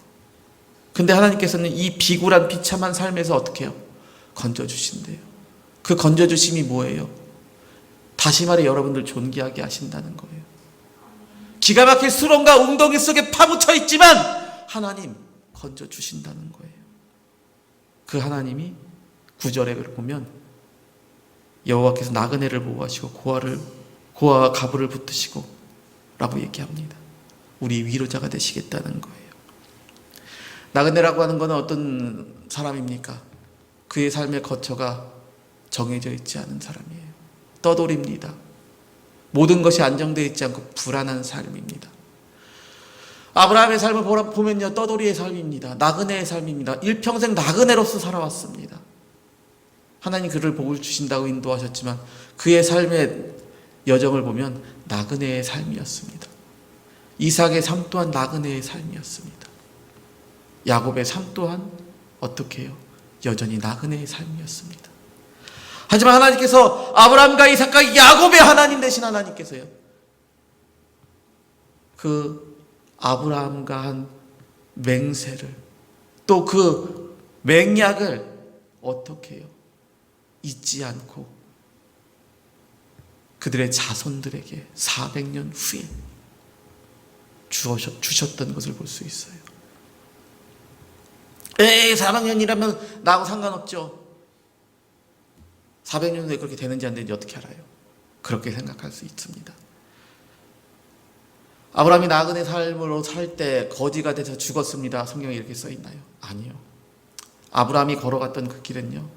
근데 하나님께서는 이 비굴한 비참한 삶에서 어떻게 해요? 건져주신대요. 그 건져주심이 뭐예요? 다시 말해 여러분들 존귀하게 하신다는 거예요. 기가 막힐 수렁과 웅덩이 속에 파묻혀 있지만 하나님 건져주신다는 거예요. 그 하나님이 9절에 보면 여호와께서 나그네를 보호하시고 고아와 가부를 붙드시고 라고 얘기합니다. 우리 위로자가 되시겠다는 거예요. 나그네라고 하는 것은 어떤 사람입니까? 그의 삶의 거처가 정해져 있지 않은 사람이에요. 떠돌입니다. 모든 것이 안정되어 있지 않고 불안한 삶입니다. 아브라함의 삶을 보면요, 떠돌이의 삶입니다. 나그네의 삶입니다. 일평생 나그네로서 살아왔습니다. 하나님 그를 복을 주신다고 인도하셨지만 그의 삶의 여정을 보면 나그네의 삶이었습니다. 이삭의 삶 또한 나그네의 삶이었습니다. 야곱의 삶 또한 어떻게 해요? 여전히 나그네의 삶이었습니다. 하지만 하나님께서 아브라함과 이삭과 야곱의 하나님 되신 하나님께서요, 그 아브라함과 한 맹세를, 또 그 맹약을 어떻게 해요? 잊지 않고 그들의 자손들에게 400년 후에 주셨던 것을 볼 수 있어요. 400년이라면 나하고 상관없죠. 400년 후에 그렇게 되는지 안 되는지 어떻게 알아요? 그렇게 생각할 수 있습니다. 아브라함이 나그네 삶으로 살 때 거지가 돼서 죽었습니다. 성경에 이렇게 써 있나요? 아니요. 아브라함이 걸어갔던 그 길은요,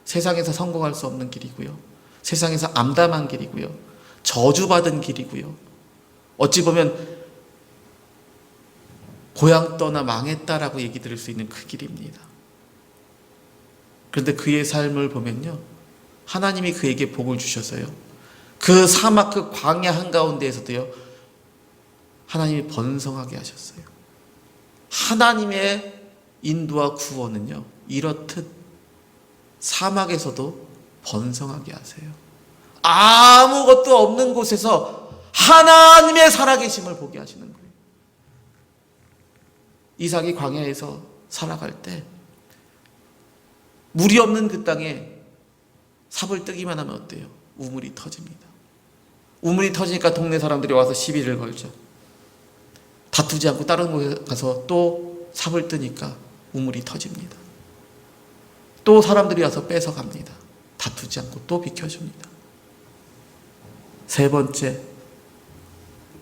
세상에서 성공할 수 없는 길이고요, 세상에서 암담한 길이고요, 저주받은 길이고요, 어찌 보면 고향 떠나 망했다라고 얘기 들을 수 있는 그 길입니다. 그런데 그의 삶을 보면요, 하나님이 그에게 복을 주셔서요, 그 사막 그 광야 한가운데에서도요, 하나님이 번성하게 하셨어요. 하나님의 인도와 구원은요, 이렇듯 사막에서도 번성하게 하세요. 아무것도 없는 곳에서 하나님의 살아계심을 보게 하시는 거예요. 이삭이 광야에서 살아갈 때 물이 없는 그 땅에 삽을 뜨기만 하면 어때요? 우물이 터집니다. 우물이 터지니까 동네 사람들이 와서 시비를 걸죠. 다투지 않고 다른 곳에 가서 또 삽을 뜨니까 우물이 터집니다. 또 사람들이 와서 뺏어갑니다. 다투지 않고 또 비켜줍니다. 세 번째,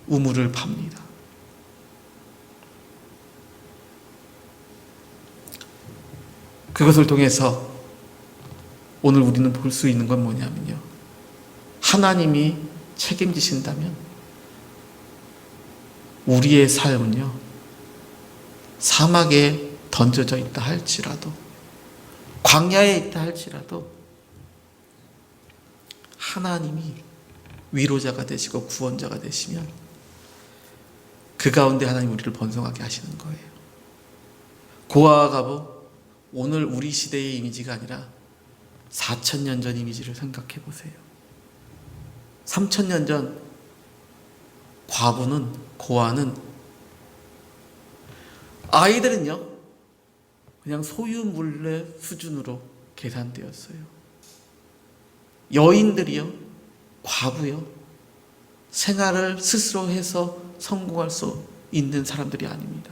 우물을 팝니다. 그것을 통해서 오늘 우리는 볼 수 있는 건 뭐냐면요, 하나님이 책임지신다면 우리의 삶은요, 사막에 던져져 있다 할지라도, 광야에 있다 할지라도 하나님이 위로자가 되시고 구원자가 되시면 그 가운데 하나님 우리를 번성하게 하시는 거예요. 고아와 가부, 오늘 우리 시대의 이미지가 아니라 4,000년 전 이미지를 생각해 보세요. 3,000년 전 과부는, 고아는, 아이들은요 그냥 소유물의 수준으로 계산되었어요. 여인들이요, 과부요, 생활을 스스로 해서 성공할 수 있는 사람들이 아닙니다.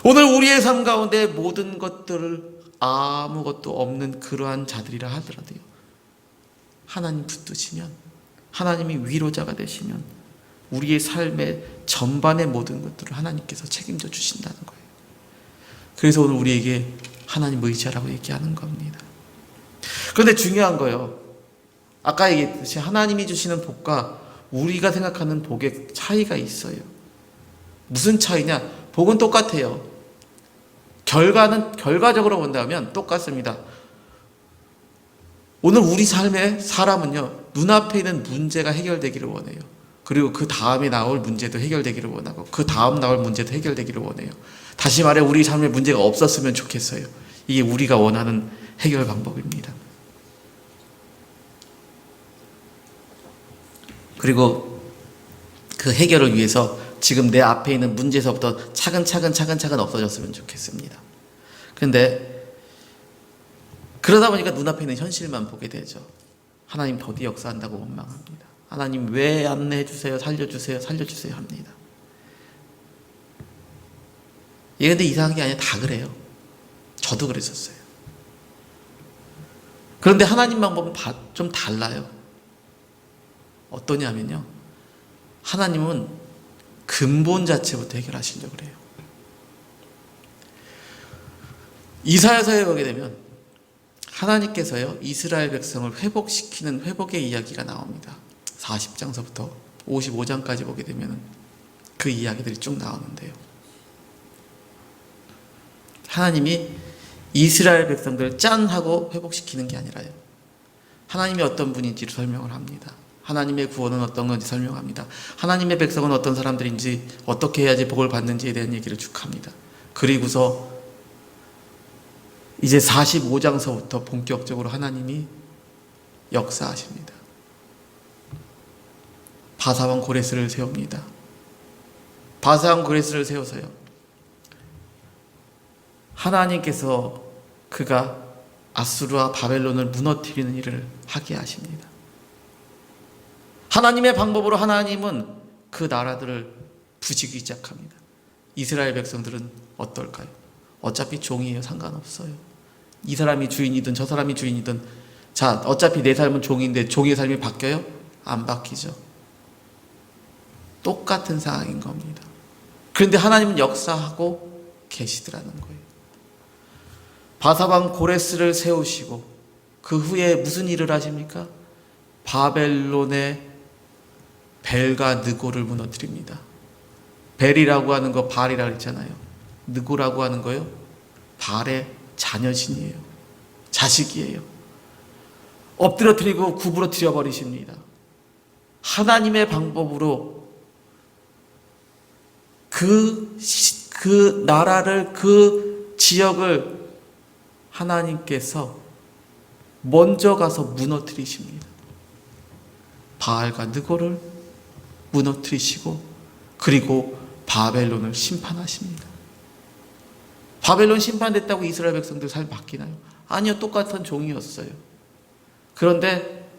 오늘 우리의 삶 가운데 모든 것들을 아무것도 없는 그러한 자들이라 하더라도요, 하나님 붙드시면, 하나님이 위로자가 되시면 우리의 삶의 전반의 모든 것들을 하나님께서 책임져 주신다는 거예요. 그래서 오늘 우리에게 하나님 의지하라고 얘기하는 겁니다. 그런데 중요한 거요, 아까 얘기했듯이 하나님이 주시는 복과 우리가 생각하는 복의 차이가 있어요. 무슨 차이냐? 복은 똑같아요. 결과적으로 본다면 똑같습니다. 오늘 우리 삶의 사람은요, 눈앞에 있는 문제가 해결되기를 원해요. 그리고 그 다음에 나올 문제도 해결되기를 원하고, 그 다음 나올 문제도 해결되기를 원해요. 다시 말해, 우리 삶에 문제가 없었으면 좋겠어요. 이게 우리가 원하는 해결 방법입니다. 그리고 그 해결을 위해서 지금 내 앞에 있는 문제에서부터 차근차근 없어졌으면 좋겠습니다. 그런데 그러다 보니까 눈앞에 있는 현실만 보게 되죠. 하나님 더디 역사한다고 원망합니다. 하나님 왜 안내해 주세요, 살려주세요 합니다. 예, 근데 이상한 게 아니라 다 그래요. 저도 그랬었어요. 그런데 하나님 방법은 좀 달라요. 어떠냐면요, 하나님은 근본 자체부터 해결하시려고 그래요. 이사야서에 보게 되면 하나님께서요, 이스라엘 백성을 회복시키는 회복의 이야기가 나옵니다. 40장서부터 55장까지 보게 되면 그 이야기들이 쭉 나오는데요, 하나님이 이스라엘 백성들을 짠 하고 회복시키는 게 아니라요, 하나님이 어떤 분인지를 설명을 합니다. 하나님의 구원은 어떤 건지 설명합니다. 하나님의 백성은 어떤 사람들인지, 어떻게 해야지 복을 받는지에 대한 얘기를 쭉 합니다. 그리고서 이제 45장서부터 본격적으로 하나님이 역사하십니다. 바사왕 고레스를 세웁니다. 바사왕 고레스를 세워서요, 하나님께서 그가 아수르와 바벨론을 무너뜨리는 일을 하게 하십니다. 하나님의 방법으로 하나님은 그 나라들을 부시기 시작합니다. 이스라엘 백성들은 어떨까요? 어차피 종이에요. 상관없어요. 이 사람이 주인이든 저 사람이 주인이든, 자, 어차피 내 삶은 종인데 종의 삶이 바뀌어요? 안 바뀌죠. 똑같은 상황인 겁니다. 그런데 하나님은 역사하고 계시더라는 거예요. 바사왕 고레스를 세우시고 그 후에 무슨 일을 하십니까? 바벨론의 벨과 느고를 무너뜨립니다. 벨이라고 하는 거 발이라고 했잖아요. 느고라고 하는 거요, 발의 자녀신이에요. 자식이에요. 엎드러뜨리고 구부러뜨려 버리십니다. 하나님의 방법으로 그 나라를, 그 지역을 하나님께서 먼저 가서 무너뜨리십니다. 바알과 느고를 무너뜨리시고, 그리고 바벨론을 심판하십니다. 바벨론 심판됐다고 이스라엘 백성들 삶 바뀌나요? 아니요, 똑같은 종이었어요. 그런데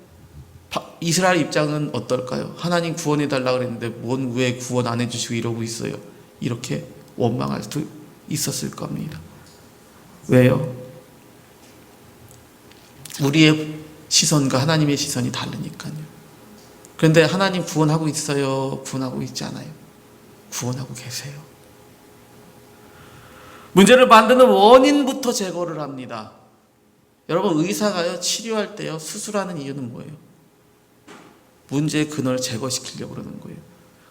이스라엘 입장은 어떨까요? 하나님 구원해 달라고 그랬는데 왜 구원 안 해주시고 이러고 있어요? 이렇게 원망할 수도 있었을 겁니다. 왜요? 우리의 시선과 하나님의 시선이 다르니까요. 그런데 하나님 구원하고 있어요? 구원하고 있지 않아요? 구원하고 계세요. 문제를 만드는 원인부터 제거를 합니다. 여러분, 의사가요, 치료할 때요, 수술하는 이유는 뭐예요? 문제의 근원을 제거시키려고 그러는 거예요.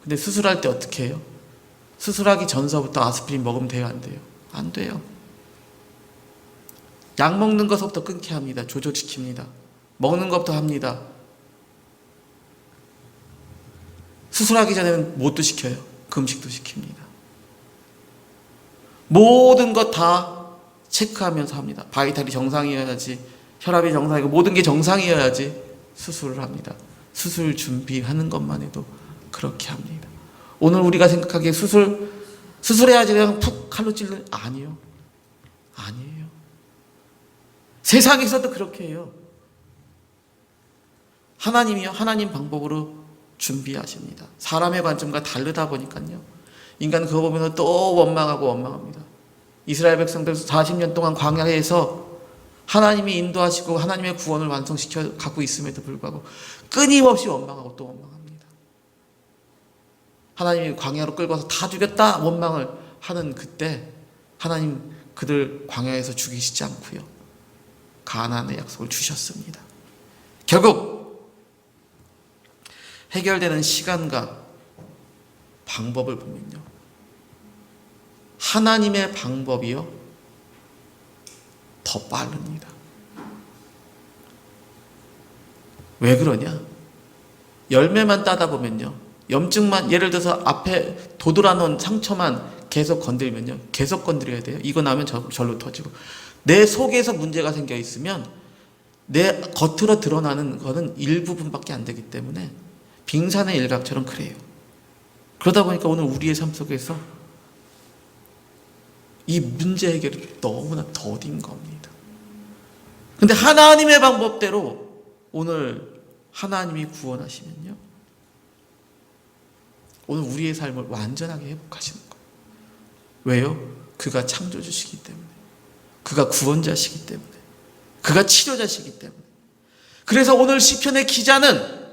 근데 수술할 때 어떻게 해요? 수술하기 전서부터 아스피린 먹으면 돼요, 안 돼요? 안 돼요. 약 먹는 것부터 끊게 합니다. 조절시킵니다. 먹는 것부터 합니다. 수술하기 전에는 뭣도 시켜요? 금식도 시킵니다. 모든 것 다 체크하면서 합니다. 바이탈이 정상이어야지, 혈압이 정상이고 모든 게 정상이어야지 수술을 합니다. 수술 준비하는 것만 해도 그렇게 합니다. 오늘 우리가 생각하기에 수술해야지 그냥 푹 칼로 찔러, 아니요. 아니에요. 세상에서도 그렇게 해요. 하나님이요, 하나님 방법으로 준비하십니다. 사람의 관점과 다르다 보니까요, 인간 그거 보면 또 원망하고 원망합니다. 이스라엘 백성들 40년 동안 광야에서 하나님이 인도하시고 하나님의 구원을 완성시켜 갖고 있음에도 불구하고 끊임없이 원망하고 또 원망합니다. 하나님이 광야로 끌고 와서 다 죽였다 원망을 하는 그때 하나님 그들 광야에서 죽이시지 않고요, 가나안의 약속을 주셨습니다. 결국 해결되는 시간과 방법을 보면요, 하나님의 방법이요 더 빠릅니다. 왜 그러냐? 열매만 따다 보면요, 염증만, 예를 들어서 앞에 도드라 놓은 상처만 계속 건들면요, 계속 건드려야 돼요. 이거 나면 절로 터지고, 내 속에서 문제가 생겨 있으면 내 겉으로 드러나는 거는 일부분밖에 안 되기 때문에 빙산의 일각처럼 그래요. 그러다 보니까 오늘 우리의 삶 속에서 이 문제 해결이 너무나 더딘 겁니다. 근데 하나님의 방법대로 오늘 하나님이 구원하시면요, 오늘 우리의 삶을 완전하게 회복하시는 거예요. 왜요? 그가 창조주시기 때문에, 그가 구원자시기 때문에, 그가 치료자시기 때문에. 그래서 오늘 시편의 기자는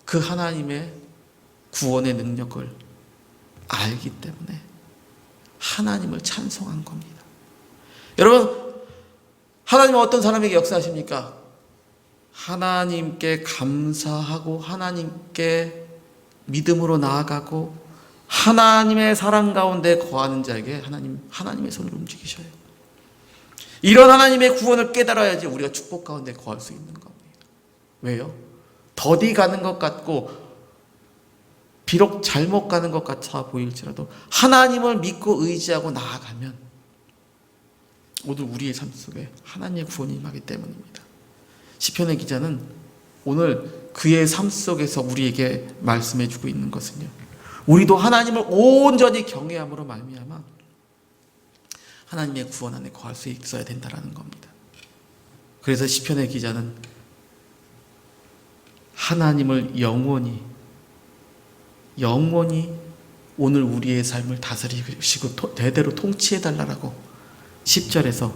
그 하나님의 구원의 능력을 알기 때문에 하나님을 찬송한 겁니다. 여러분, 하나님은 어떤 사람에게 역사하십니까? 하나님께 감사하고 하나님께 믿음으로 나아가고 하나님의 사랑 가운데 거하는 자에게 하나님의 손을 움직이셔요. 이런 하나님의 구원을 깨달아야지 우리가 축복 가운데 거할 수 있는 겁니다. 왜요? 더디 가는 것 같고 비록 잘못 가는 것 같아 보일지라도 하나님을 믿고 의지하고 나아가면 오늘 우리의 삶 속에 하나님의 구원이 임하기 때문입니다. 시편의 기자는 오늘 그의 삶 속에서 우리에게 말씀해 주고 있는 것은요, 우리도 하나님을 온전히 경외함으로 말미암아 하나님의 구원 안에 거할 수 있어야 된다는 겁니다. 그래서 시편의 기자는 하나님을 영원히 오늘 우리의 삶을 다스리시고 대대로 통치해달라고 10절에서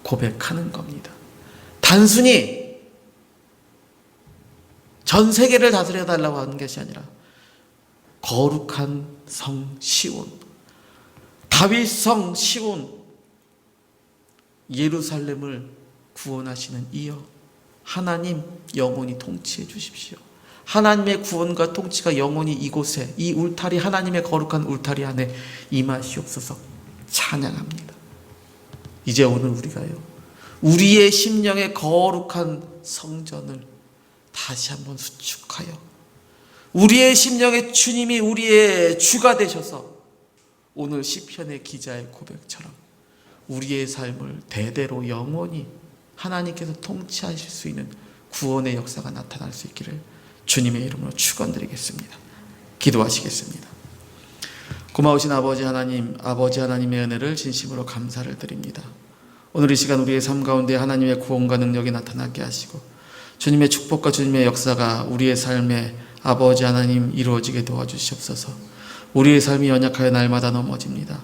고백하는 겁니다. 단순히 전 세계를 다스려달라고 하는 것이 아니라 거룩한 성 시온, 다윗성 시온, 예루살렘을 구원하시는 이여 하나님 영원히 통치해 주십시오. 하나님의 구원과 통치가 영원히 이곳에, 이 울타리, 하나님의 거룩한 울타리 안에 임하시옵소서 찬양합니다. 이제 오늘 우리가요, 우리의 심령의 거룩한 성전을 다시 한번 수축하여 우리의 심령의 주님이 우리의 주가 되셔서 오늘 시편의 기자의 고백처럼 우리의 삶을 대대로 영원히 하나님께서 통치하실 수 있는 구원의 역사가 나타날 수 있기를 주님의 이름으로 축원드리겠습니다. 기도하시겠습니다. 고마우신 아버지 하나님, 아버지 하나님의 은혜를 진심으로 감사를 드립니다. 오늘 이 시간 우리의 삶 가운데 하나님의 구원과 능력이 나타나게 하시고 주님의 축복과 주님의 역사가 우리의 삶에 아버지 하나님 이루어지게 도와주시옵소서. 우리의 삶이 연약하여 날마다 넘어집니다.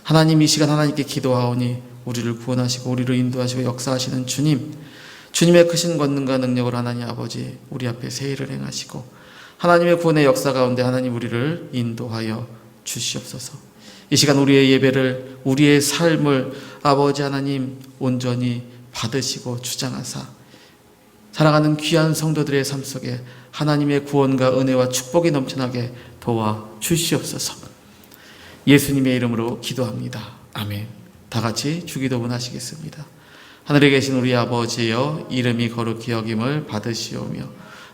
하나님, 이 시간 하나님께 기도하오니 우리를 구원하시고 우리를 인도하시고 역사하시는 주님, 주님의 크신 권능과 능력으로 하나님 아버지 우리 앞에 새 일을 행하시고 하나님의 구원의 역사 가운데 하나님 우리를 인도하여 주시옵소서. 이 시간 우리의 예배를, 우리의 삶을 아버지 하나님 온전히 받으시고 주장하사 사랑하는 귀한 성도들의 삶 속에 하나님의 구원과 은혜와 축복이 넘쳐나게 도와 주시옵소서. 예수님의 이름으로 기도합니다. 아멘. 다 같이 주기도문 하시겠습니다. 하늘에 계신 우리 아버지여, 이름이 거룩히 여김을 받으시오며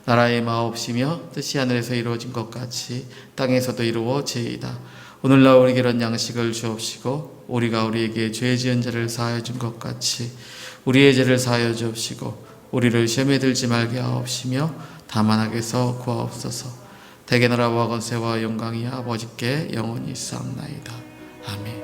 나라의 마옵시며 뜻이 하늘에서 이루어진 것 같이 땅에서도 이루어지이다. 오늘날 우리에게 이런 양식을 주옵시고 우리가 우리에게 죄 지은 자를 사하여 준 것 같이 우리의 죄를 사하여 주옵시고 우리를 시험에 들지 말게 하옵시며 다만 악에서 구하옵소서. 대개 나라와 권세와 영광이 아버지께 영원히 있사옵나이다. 아멘.